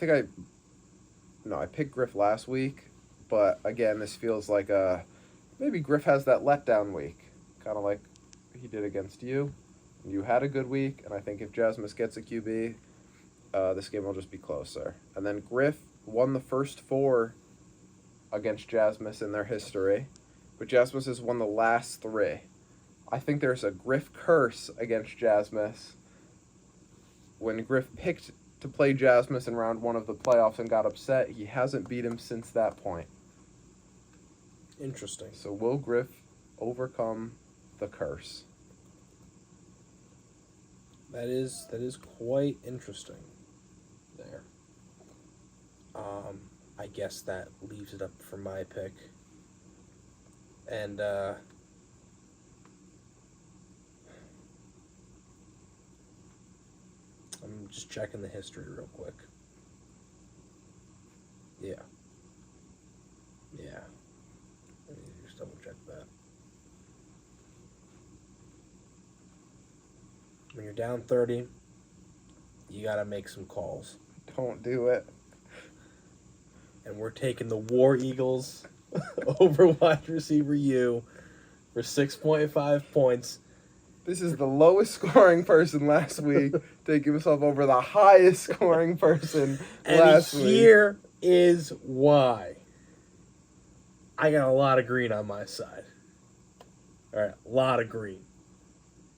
picked Griff last week, but again, this feels like maybe Griff has that letdown week, kind of like he did against you. You had a good week, and I think if Jasmus gets a QB, this game will just be closer. And then Griff won the first 4 against Jasmus in their history, but Jasmus has won the last 3. I think there's a Griff curse against Jasmus. When Griff picked to play Jasmus in round 1 of the playoffs and got upset, he hasn't beat him since that point.
Interesting.
So will Griff overcome the curse?
That is quite interesting there. I guess that leaves it up for my pick. And I'm just checking the history real quick. Yeah. Let me just double check that. When you're down 30, you gotta make some calls.
Don't do it.
And we're taking the War Eagles over wide receiver U for 6.5 points.
This is the lowest scoring person last week, taking himself over the highest scoring person last week.
And here is why. I got a lot of green on my side. All right, a lot of green.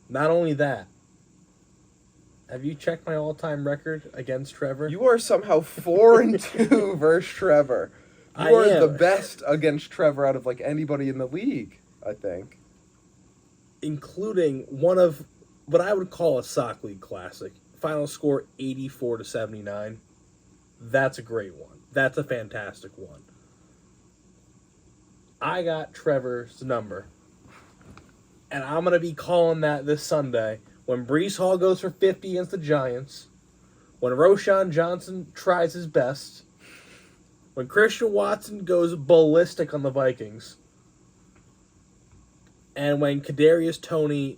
Not only that, have you checked my all-time record against Trevor?
You are somehow 4-2 versus Trevor. You
I
are
am.
the best against Trevor out of like anybody in the league, I think.
Including one of what I would call a sock league classic. Final score 84-79. That's a great one. That's a fantastic one. I got Trevor's number. And I'm going to be calling that this Sunday when Breece Hall goes for 50 against the Giants, when Roshan Johnson tries his best, when Christian Watson goes ballistic on the Vikings, and when Kadarius Toney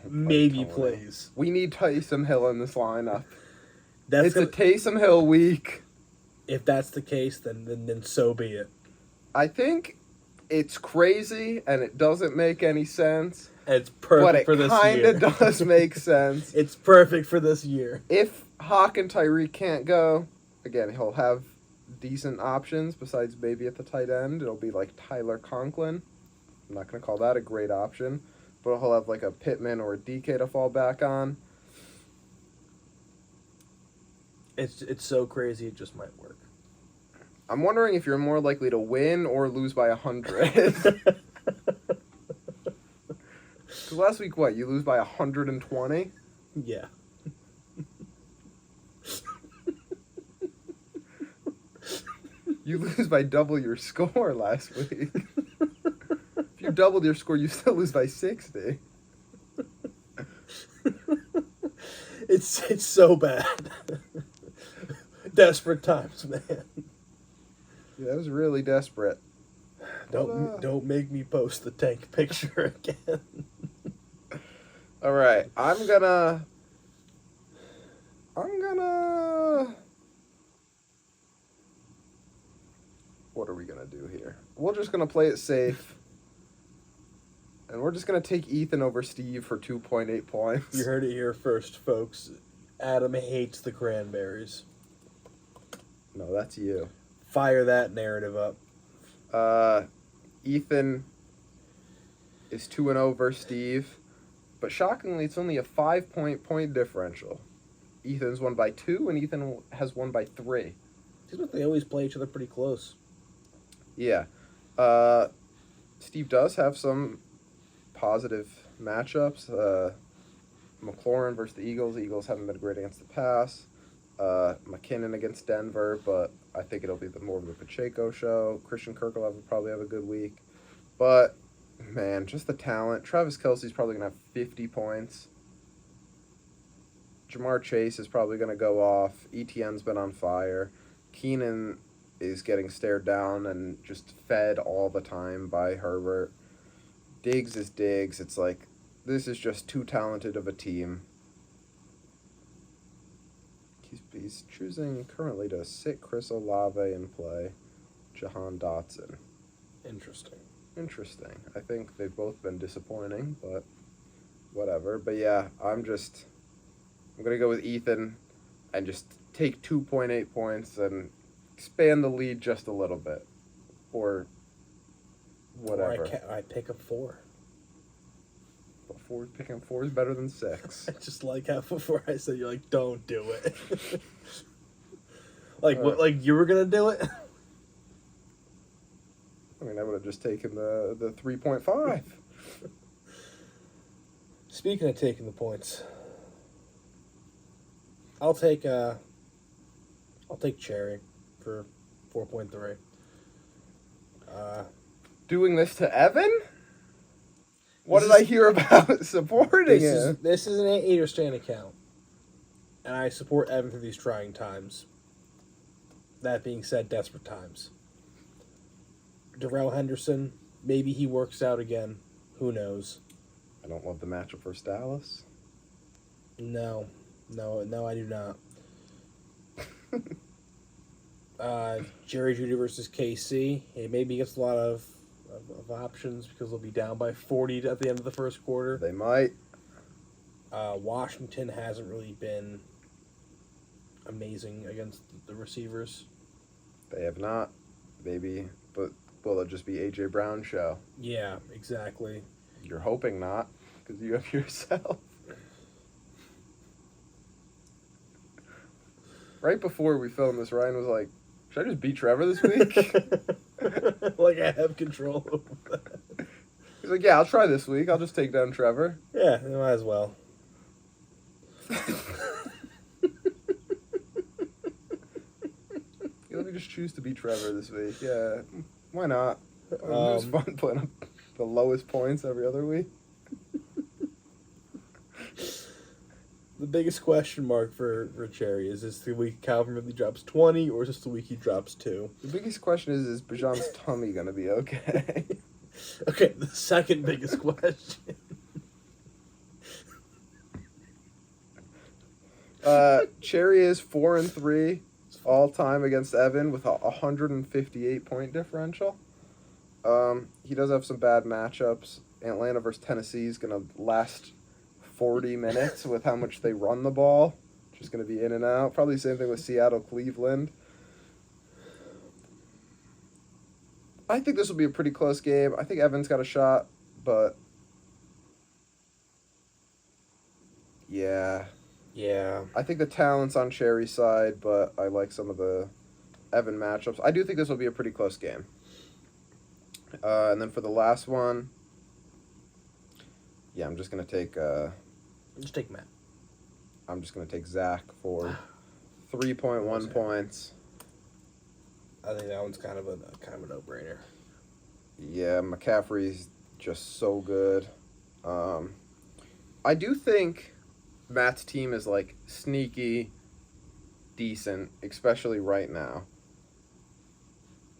maybe plays.
We need Taysom Hill in this lineup.
It's
a Taysom Hill week.
If that's the case, then so be it.
I think it's crazy and it doesn't make any sense.
It's perfect for this year.
But it kind of does make sense.
It's perfect for this year.
If Hawk and Tyreek can't go, again, he'll have decent options besides maybe at the tight end. It'll be like Tyler Conklin. I'm not going to call that a great option. But he'll have like a Pittman or a DK to fall back on.
It's so crazy, it just might work.
I'm wondering if you're more likely to win or lose by 100. Because last week, what? You lose by 120?
Yeah.
You lose by double your score last week. If you doubled your score, you still lose by 60.
It's so bad. Desperate times, man.
Yeah, that was really desperate.
Don't make me post the tank picture again.
All right, I'm gonna. What are we gonna do here? We're just gonna play it safe, and we're just gonna take Ethan over Steve for 2.8 points.
You heard it here first, folks. Adam hates the Cranberries.
No, that's you.
Fire that narrative up.
Ethan is 2-0 versus Steve, but shockingly, it's only a 5-point differential. Ethan's won by 2, and Ethan has won by 3.
Seems like they always play each other pretty close.
Yeah. Steve does have some positive matchups. McLaurin versus the Eagles. The Eagles haven't been great against the pass. McKinnon against Denver, but I think it'll be more of the Pacheco show. Christian Kirk will probably have a good week. But, man, just the talent. Travis Kelce's probably going to have 50 points. Jamar Chase is probably going to go off. ETN's been on fire. Keenan is getting stared down and just fed all the time by Herbert. Diggs is Diggs. It's like, this is just too talented of a team. He's choosing currently to sit Chris Olave and play Jahan Dotson. Interesting. I think they've both been disappointing, but whatever. But yeah, I'm going to go with Ethan and just take 2.8 points and expand the lead just a little bit. Or whatever.
Or I pick up 4.
But picking 4 is better than 6.
I just like how before I said you're like, don't do it. Like you were gonna do it?
I mean, I would have just taken the 3.5.
Speaking of taking the points, I'll take Cherry for 4.3.
Doing this to Evan? What did I hear about supporting him?
This is an Anteaters stand account, and I support Evan through these trying times. That being said, desperate times. Darrell Henderson, maybe he works out again. Who knows?
I don't love the matchup versus Dallas.
No, I do not. Jerry Judy versus KC. Maybe he gets a lot of options because they'll be down by 40 at the end of the first quarter.
They might.
Washington hasn't really been amazing against the receivers.
They have not. Maybe, but will it just be A.J. Brown show?
Yeah, exactly.
You're hoping not, because you have yourself. Right before we filmed this, Ryan was like, should I just beat Trevor this week?
Like I have control over that.
He's like, yeah, I'll try this week. I'll just take down Trevor.
Yeah, you might as well.
Let me just choose to beat Trevor this week. Yeah, why not? It was fun putting up the lowest points every other week.
The biggest question mark for Cherry is this the week Calvin Ridley drops 20, or is this the week he drops 2?
The biggest question is Bijan's tummy going to be okay?
Okay, the second biggest question.
Cherry is 4-3 all time against Evan with a 158-point differential. He does have some bad matchups. Atlanta versus Tennessee is going to last 40 minutes with how much they run the ball. Just going to be in and out. Probably the same thing with Seattle, Cleveland. I think this will be a pretty close game. I think Evan's got a shot, but yeah. I think the talent's on Cherry's side, but I like some of the Evan matchups. I do think this will be a pretty close game. And then for the last one, yeah, I'm just going to take...
Just take Matt.
I'm just going to take Zach for 3.1 points.
I think that one's kind of a no-brainer.
Yeah, McCaffrey's just so good. I do think Matt's team is like sneaky decent, especially right now.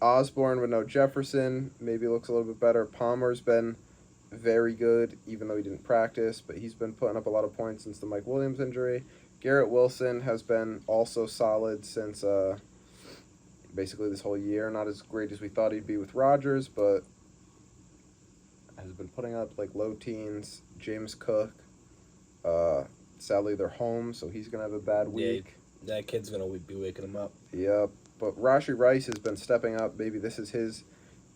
Osborne with no Jefferson maybe looks a little bit better. Palmer's been very good, even though he didn't practice, but he's been putting up a lot of points since the Mike Williams injury. Garrett Wilson has been also solid since basically this whole year. Not as great as we thought he'd be with Rodgers, but has been putting up like low teens. James Cook, sadly they're home, so he's going to have a bad week.
Yeah, that kid's going to be waking him up.
Yep, but Rashee Rice has been stepping up. Maybe this is his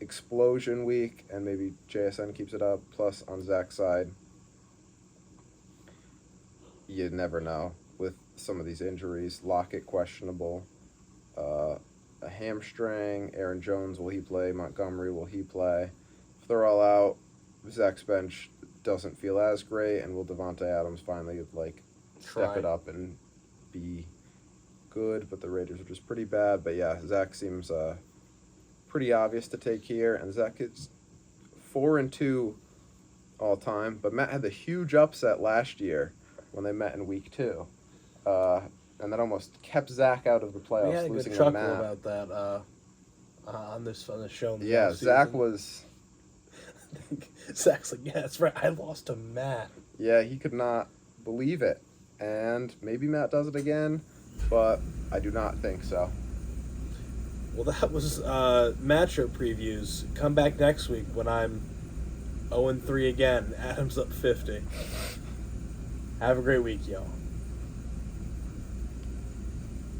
explosion week, and maybe JSN keeps it up. Plus, on Zach's side, you never know with some of these injuries. Lockett questionable, a hamstring. Aaron Jones, will he play? Montgomery, will he play? If they're all out, Zach's bench doesn't feel as great, and will Devontae Adams finally step it up and be good? But the Raiders are just pretty bad. But yeah, Zach seems pretty obvious to take here, and Zach is 4-2 all time. But Matt had the huge upset last year when they met in week 2, and that almost kept Zach out of the playoffs.
We had a
losing
good chuckle
to Matt
about that on this show.
Yeah, Zach was.
Zach's like, yeah, that's right. I lost to Matt.
Yeah, he could not believe it. And maybe Matt does it again, but I do not think so.
Well, that was matchup previews. Come back next week when I'm 0-3 again. Adam's up 50. Have a great week, y'all.